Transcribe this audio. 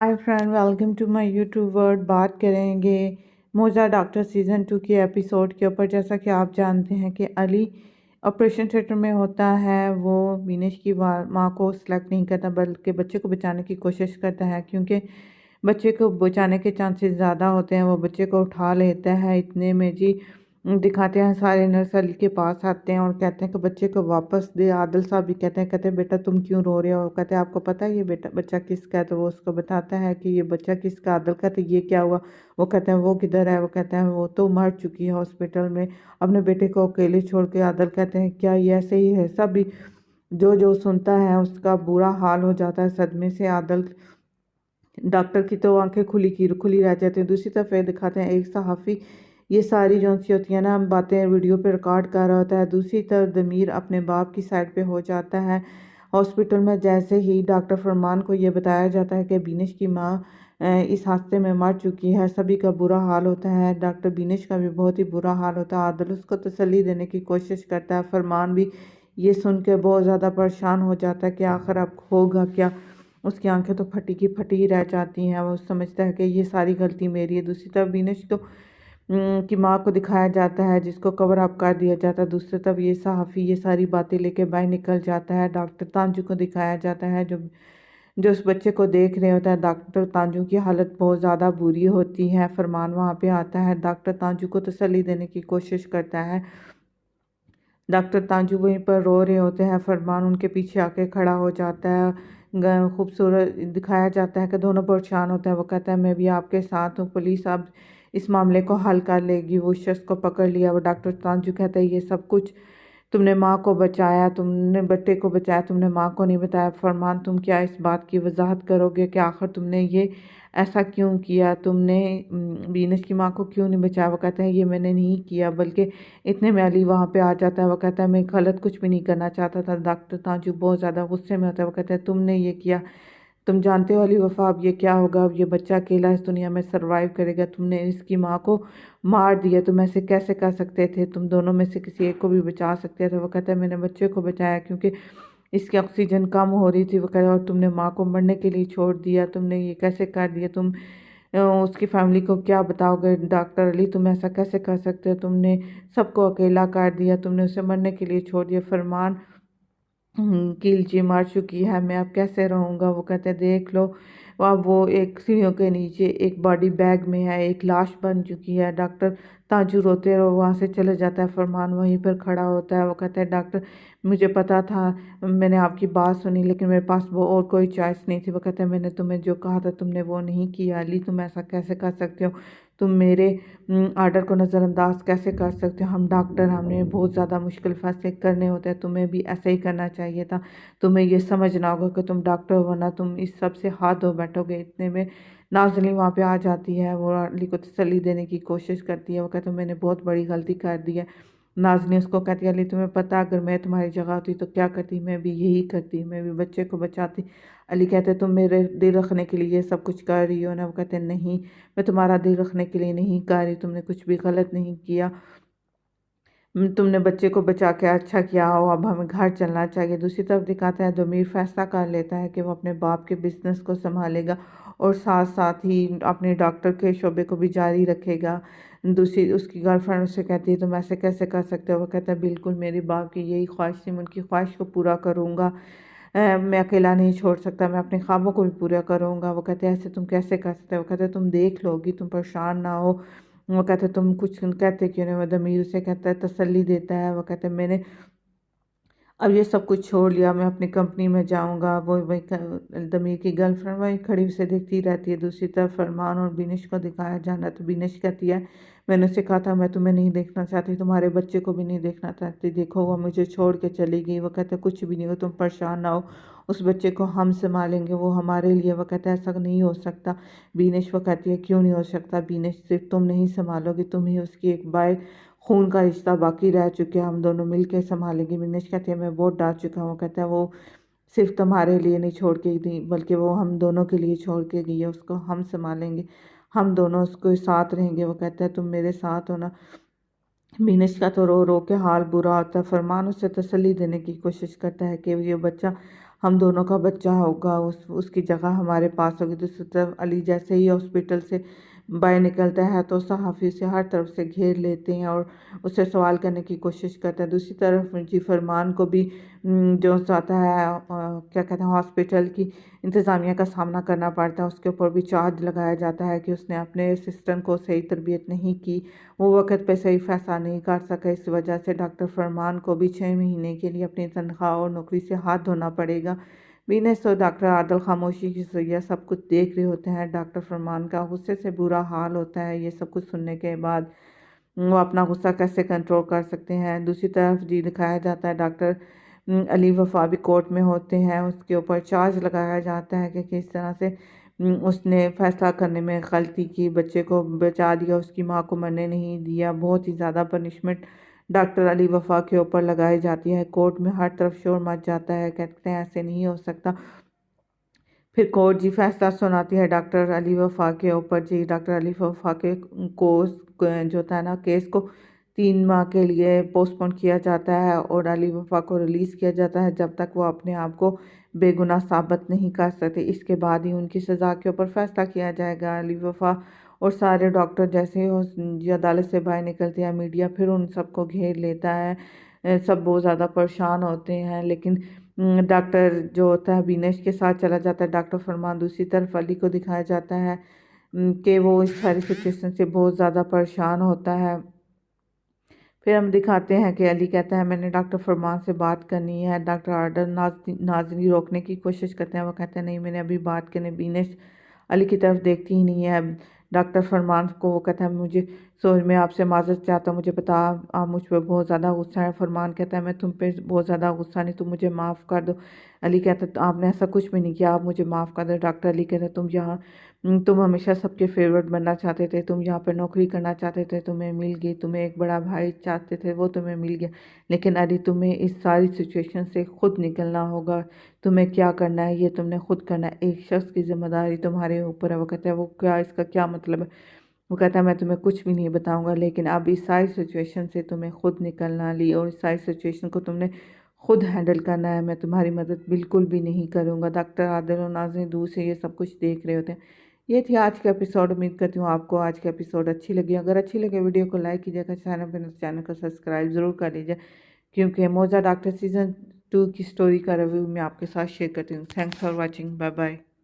Hi friend, welcome to my YouTube world. बात करेंगे मोजा डॉक्टर सीज़न 2 के एपिसोड के ऊपर। जैसा कि आप जानते हैं कि अली ऑपरेशन थिएटर में होता है। वो विनेश की माँ को सेलेक्ट नहीं करता बल्कि बच्चे को बचाने की कोशिश करता है, क्योंकि बच्चे को बचाने के चांसेस ज़्यादा होते हैं। वो बच्चे को उठा लेता है। इतने में जी दिखाते हैं, सारे नर्स अली के पास आते हैं और कहते हैं कि बच्चे को वापस दे। आदिल साहब भी कहते हैं बेटा तुम क्यों रो रहे हो। कहते हैं आपको पता है ये बेटा बच्चा किसका है। तो वो उसको बताता है कि ये बच्चा किसका। आदिल कहते हैं ये क्या हुआ। वो कहते हैं वो किधर है। वो कहते हैं वो तो मर चुकी है हॉस्पिटल में, अपने बेटे को अकेले छोड़ के। आदिल कहते हैं क्या ये ऐसे ही है। सब भी जो जो सुनता है उसका बुरा हाल हो जाता है सदमे से। आदिल डॉक्टर की तो आंखें खुली की खुली रह जाती हैं। दूसरी तरफ ये दिखाते हैं एक सहाफ़ी ये सारी जो सी होती है ना बातें वीडियो पे रिकॉर्ड कर रहा होता है। दूसरी तरफ दमीर अपने बाप की साइड पे हो जाता है। हॉस्पिटल में जैसे ही डॉक्टर फरमान को ये बताया जाता है कि बीनिश की माँ इस हादसे में मर चुकी है, सभी का बुरा हाल होता है। डॉक्टर बीनिश का भी बहुत ही बुरा हाल होता है। आदिल उसको तसल्ली देने की कोशिश करता है। फरमान भी ये सुन के बहुत ज़्यादा परेशान हो जाता है कि आखिर अब होगा क्या। उसकी आंखें तो फटी की फटी ही रह जाती हैं। वो समझता है कि ये सारी गलती मेरी है। दूसरी तरफ विनेश को की माँ को दिखाया जाता है, जिसको कवर अप कर दिया जाता है। दूसरी तरफ ये सहाफ़ी ये सारी बातें लेके बाहर निकल जाता है। डॉक्टर तांजू को दिखाया जाता है, जो जो उस बच्चे को देख रहे होता है। डॉक्टर तांजू की हालत बहुत ज़्यादा बुरी होती है। फरमान वहाँ पे आता है, डॉक्टर तांजू को तसल्ली देने की कोशिश करता है। डॉक्टर तांजू वहीं पर रो रहे होते हैं। फरमान उनके पीछे आके खड़ा हो जाता है। खूबसूरत दिखाया जाता है कि दोनों परेशान होते हैं। वो कहता है मैं भी आपके साथ हूँ, पुलिस अब इस मामले को हल कर लेगी। वो शख्स को पकड़ लिया। वो डॉक्टर तांजू कहता है ये सब कुछ तुमने माँ को बचाया, तुमने बेटे को बचाया, तुमने माँ को नहीं बताया। फरमान तुम क्या इस बात की वजाहत करोगे कि आखिर तुमने ये ऐसा क्यों किया। तुमने बीनस की माँ को क्यों नहीं बचाया। वो कहते हैं ये मैंने नहीं किया, बल्कि इतने में अली वहाँ पे आ जाता है। वो कहता है मैं गलत कुछ भी नहीं करना चाहता था। डॉक्टर ताजू बहुत ज़्यादा गुस्से में होता है। वो कहता है तुमने ये किया। तुम जानते हो अली वफ़ा अब ये क्या होगा। अब ये बच्चा अकेला इस दुनिया में सरवाइव करेगा। तुमने इसकी माँ को मार दिया। तुम ऐसे कैसे कर सकते थे। तुम दोनों में से किसी एक को भी बचा सकते थे। वो कहता है मैंने बच्चे को बचाया क्योंकि इसकी ऑक्सीजन कम हो रही थी। वो कहता है और तुमने माँ को मरने के लिए छोड़ दिया। तुमने ये कैसे कर दिया। तुम उसकी फैमिली को क्या बताओगे। डॉक्टर अली तुम ऐसा कैसे कर सकते हो। तुमने सबको अकेला कर दिया। तुमने उसे मरने के लिए छोड़ दिया। फरमान किलची मार चुकी है, मैं अब कैसे रहूँगा। वो कहते हैं देख लो। अब वो एक सीढ़ियों के नीचे एक बॉडी बैग में है, एक लाश बन चुकी है। डॉक्टर ताजू रोते रहो वहाँ से चले जाता है। फरमान वहीं पर खड़ा होता है। वो कहता है डॉक्टर मुझे पता था, मैंने आपकी बात सुनी, लेकिन मेरे पास वो और कोई चॉइस नहीं थी। वो कहता है मैंने तुम्हें जो कहा था तुमने वो नहीं किया। अली तुम ऐसा कैसे कर सकते हो। तुम मेरे आर्डर को नज़रअंदाज कैसे कर सकते हो। हम डॉक्टर हमें बहुत ज़्यादा मुश्किल फैसले करने होते हैं। तुम्हें भी ऐसा ही करना चाहिए था। तुम्हें ये समझना होगा कि तुम डॉक्टर हो, वरना तुम इस सब से हाथ धो बैठोगे। इतने में नाज़नीन वहाँ पे आ जाती है। वो अली को तसल्ली देने की कोशिश करती है। वो कहते हैं मैंने बहुत बड़ी गलती कर दी है। नाज़नीन उसको कहती है अली तुम्हें पता अगर मैं तुम्हारी जगह होती तो क्या करती। मैं भी यही करती, मैं भी बच्चे को बचाती। अली कहते तुम मेरे दिल रखने के लिए ये सब कुछ कर रही हो ना। वो कहते हैं नहीं, मैं तुम्हारा दिल रखने के लिए नहीं कर रही। तुमने कुछ भी गलत नहीं किया। तुमने बच्चे को बचा के अच्छा किया हो। अब हमें घर चलना चाहिए। दूसरी तरफ दिखाता है दमीर फैसला कर लेता है कि वो अपने बाप के बिजनेस को संभालेगा और साथ साथ ही अपने डॉक्टर के शोबे को भी जारी रखेगा। दूसरी उसकी गर्लफ्रेंड उससे कहती है तुम ऐसे कैसे कर सकते हो। वो कहता है बिल्कुल मेरे बाप की यही ख्वाहिश थी, मैं उनकी ख्वाहिश को पूरा करूँगा। मैं अकेला नहीं छोड़ सकता, मैं अपने ख्वाबों को भी पूरा करूँगा। वो कहते हैं ऐसे तुम कैसे कर सकते हो। वो कहते हैं तुम देख लोगी, तुम परेशान ना हो। वो कहते तुम कुछ कहते क्यों नहीं। वो दमीर उसे कहता है तसल्ली देता है। वो कहते हैं मैंने अब ये सब कुछ छोड़ लिया, मैं अपनी कंपनी में जाऊंगा। वो वही दमीर की गर्लफ्रेंड वही खड़ी उसे देखती रहती है। दूसरी तरफ फरमान और बिनिश को दिखाया जाना तो बिनिश कहती है मैंने उसे कहा था मैं तुम्हें नहीं देखना चाहती, तुम्हारे बच्चे को भी नहीं देखना चाहती। देखो वो मुझे छोड़ के चली गई। वो कहते कुछ भी नहीं हो, तुम परेशान ना हो, उस बच्चे को हम संभालेंगे, वो हमारे लिए। वो कहता है ऐसा नहीं हो सकता बिनिश। वो कहती है क्यों नहीं हो सकता बिनिश, सिर्फ तुम नहीं संभालोगी, तुम ही उसकी एक बार खून का रिश्ता बाकी रह चुके हैं, हम दोनों मिलकर संभालेंगे। विनेश कहती है मैं बहुत डांट चुका हूँ। वो कहता है वो सिर्फ तुम्हारे लिए नहीं छोड़ के गई, बल्कि वो हम दोनों के लिए छोड़ के गई है। उसको हम संभालेंगे, हम दोनों उसको साथ रहेंगे। वो कहता है तुम मेरे साथ हो ना। विनेश का तो रो रो के हाल बुरा होता है। फरमान उसे तसल्ली देने की कोशिश करता है कि ये बच्चा हम दोनों का बच्चा होगा, उसकी जगह हमारे पास होगी। दूसरी तरफ अली जैसे ही हॉस्पिटल से बाहर निकलता है तो सहाफ़ी से हर तरफ से घेर लेते हैं और उससे सवाल करने की कोशिश करते हैं। दूसरी तरफ जी फरमान को भी जो चाहता है क्या कहते हैं हॉस्पिटल की इंतज़ामिया का सामना करना पड़ता है। उसके ऊपर भी चार्ज लगाया जाता है कि उसने अपने असिस्टेंट को सही तरबियत नहीं की, वो वक्त पे सही फैसला नहीं कर सका। इस वजह से डॉक्टर फरमान को भी 6 महीने के लिए अपनी तनख्वाह और नौकरी से हाथ धोना पड़ेगा। बीनेश तो डॉक्टर आदिल खामोशी की सैया सब कुछ देख रहे होते हैं। डॉक्टर फरमान का गुस्से से बुरा हाल होता है। ये सब कुछ सुनने के बाद वो अपना गुस्सा कैसे कंट्रोल कर सकते हैं। दूसरी तरफ जी दिखाया जाता है डॉक्टर अली वफा भी कोर्ट में होते हैं। उसके ऊपर चार्ज लगाया जाता है कि किस तरह से उसने फैसला करने में गलती की, बच्चे को बचा दिया, उसकी माँ को मरने नहीं दिया। बहुत ही ज़्यादा पनिशमेंट डॉक्टर अली वफा के ऊपर लगाई जाती है। कोर्ट में हर तरफ शोर मच जाता है, कहते हैं ऐसे नहीं हो सकता। फिर कोर्ट जी फैसला सुनाती है डॉक्टर अली वफा के ऊपर। जी डॉक्टर अली वफा के जो था ना केस को 3 माह के लिए पोस्टपोन किया जाता है और अली वफा को रिलीज़ किया जाता है जब तक वो अपने आप को बेगुनाह साबित नहीं कर सकते। इसके बाद ही उनकी सज़ा के ऊपर फैसला किया जाएगा। अली वफा और सारे डॉक्टर जैसे ही जी अदालत से बाहर निकलते हैं, मीडिया फिर उन सबको घेर लेता है। सब बहुत ज़्यादा परेशान होते हैं, लेकिन डॉक्टर जो होता है बीनेश के साथ चला जाता है डॉक्टर फरमान। दूसरी तरफ अली को दिखाया जाता है कि वो इस सारी सिचुएशन से बहुत ज़्यादा परेशान होता है। फिर हम दिखाते हैं कि अली कहता है मैंने डॉक्टर फरमान से बात करनी है। डॉक्टर आर्डर नाज़नी रोकने की कोशिश करते हैं। वो कहते हैं नहीं मैंने अभी बात करनी। बीनेश अली की तरफ देखती ही नहीं है। डॉक्टर फरमान को वो कहता है मुझे मैं आपसे माज़रत चाहता हूँ, मुझे बता आप मुझ पर बहुत ज़्यादा गुस्सा है। फरमान कहता है मैं तुम पे बहुत ज़्यादा गुस्सा नहीं, तुम मुझे माफ़ कर दो। अली कहता है तो आपने ऐसा कुछ भी नहीं किया, आप मुझे माफ़ कर दो। डॉक्टर अली कहता है तुम हमेशा सबके फेवरेट बनना चाहते थे, तुम यहाँ पे नौकरी करना चाहते थे, तुम्हें मिल गई। तुम्हें एक बड़ा भाई चाहते थे, वो तुम्हें मिल गया। लेकिन अली तुम्हें इस सारी सिचुएशन से खुद निकलना होगा। तुम्हें क्या करना है ये तुमने खुद करना है। एक शख्स की जिम्मेदारी तुम्हारे ऊपर है। वो कहता है वो क्या, इसका क्या मतलब है। वो कहता है मैं तुम्हें कुछ भी नहीं बताऊंगा, लेकिन अब इस सारी सिचुएशन से तुम्हें खुद निकलना ली और इस सारी सिचुएशन को तुमने खुद हैंडल करना है। मैं तुम्हारी मदद बिल्कुल भी नहीं करूंगा। डॉक्टर आदिल और नाज़रीन दूर से ये सब कुछ देख रहे होते हैं। ये थी आज का एपिसोड। उम्मीद करती हूँ आपको आज का एपिसोड अच्छी लगी। अगर अच्छी लगे वीडियो को लाइक कीजिएगा, चैनल को सब्सक्राइब ज़रूर कर लीजिए, क्योंकि मौजा डॉक्टर सीज़न 2 की स्टोरी का रिव्यू मैं आपके साथ शेयर करती हूँ। Thanks for watching, bye bye.